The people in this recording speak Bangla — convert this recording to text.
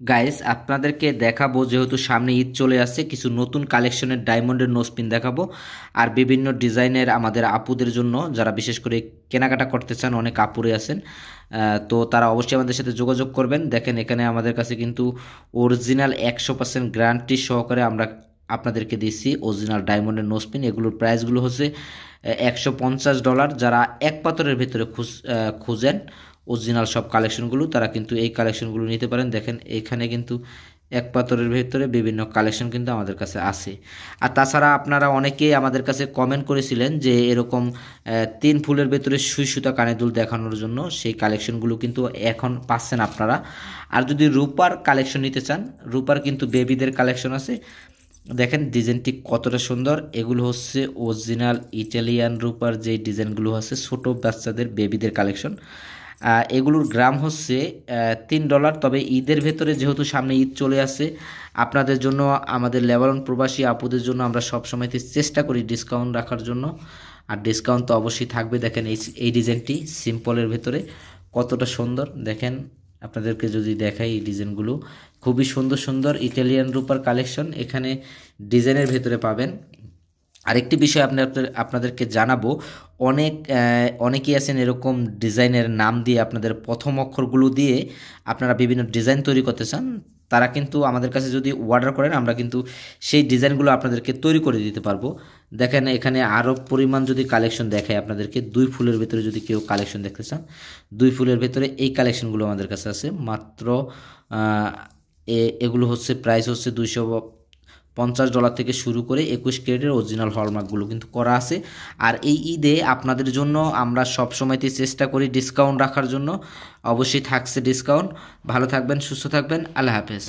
গাইস আপনাদেরকে দেখাবো, যেহেতু সামনে ঈদ চলে আসছে, কিছু নতুন কালেকশনের ডায়মন্ডের নোজপিন দেখাবো। আর বিভিন্ন ডিজাইনের আমাদের আপুদের জন্য, যারা বিশেষ করে কেনাকাটা করতে চান, অনেক আপুরে আছেন। তো তারা অবশ্যই আমাদের সাথে যোগাযোগ করবেন। দেখেন এখানে আমাদের কাছে কিন্তু অরিজিনাল 100% গ্যারান্টি সহকারে আমরা আপনাদেরকে দিচ্ছি অরিজিনাল ডায়মন্ডের নোজপিন। এগুলোর প্রাইসগুলো হচ্ছে $150। যারা এক পাথরের ভেতরে খুঁজেন অরিজিনাল সব কালেকশনগুলো, তারা কিন্তু এই কালেকশনগুলো নিতে পারেন। দেখেন এখানে কিন্তু এক পাথরের ভেতরে বিভিন্ন কালেকশন কিন্তু আমাদের কাছে আছে। আর তাছাড়া আপনারা অনেকেই আমাদের কাছে কমেন্ট করেছিলেন যে এরকম 3 ফুলের ভেতরে সুই সুতা কানের দুল দেখানোর জন্য, সেই কালেকশনগুলো কিন্তু এখন পাচ্ছেন আপনারা। আর যদি রূপার কালেকশন নিতে চান, রূপার কিন্তু বেবিদের কালেকশন আছে। দেখেন ডিজাইনটি কতটা সুন্দর। এগুলো হচ্ছে অরিজিনাল ইটালিয়ান রূপার যে ডিজাইনগুলো আছে, ছোট বাচ্চাদের বেবিদের কালেকশন। এগুলোর গ্রাম হচ্ছে $3। তবে ঈদের ভেতরে যেহেতু সামনে ঈদ চলে আসে, আপনাদের জন্য, আমাদের লেবানন প্রবাসী আপুদের জন্য আমরা সবসময় চেষ্টা করি ডিসকাউন্ট রাখার জন্য। আর ডিসকাউন্ট তো অবশ্যই থাকবে। দেখেন এই ডিজাইনটি সিম্পলের ভেতরে কতটা সুন্দর। দেখেন আপনাদেরকে যদি দেখাই, এই ডিজাইনগুলো খুবই সুন্দর সুন্দর ইটালিয়ান রূপার কালেকশন এখানে ডিজাইনের ভেতরে পাবেন। আরেকটি বিষয় আপনাদেরকে জানাবো, অনেকেই আছেন এরকম ডিজাইনের নাম দিয়ে, আপনাদের প্রথম অক্ষরগুলো দিয়ে আপনারা বিভিন্ন ডিজাইন তৈরি করতে চান। তারা কিন্তু আমাদের কাছে যদি অর্ডার করেন, আমরা কিন্তু সেই ডিজাইনগুলো আপনাদেরকে তৈরি করে দিতে পারবো। দেখেন এখানে আরও পরিমাণ যদি কালেকশন দেখায় আপনাদেরকে, 2 ফুলের ভেতরে যদি কেউ কালেকশন দেখতে চান, 2 ফুলের ভেতরে এই কালেকশনগুলো আমাদের কাছে আছে মাত্র এগুলো হচ্ছে প্রাইস হচ্ছে $250 থেকে শুরু করে 21 ক্যারেটের অরিজিনাল হলমার্কগুলো কিন্তু করা আছে। আর এই ঈদে আপনাদের জন্য আমরা সবসময়তে চেষ্টা করি ডিসকাউন্ট রাখার জন্য। অবশ্যই থাকছে ডিসকাউন্ট। ভালো থাকবেন, সুস্থ থাকবেন, আল্লাহ হাফেজ।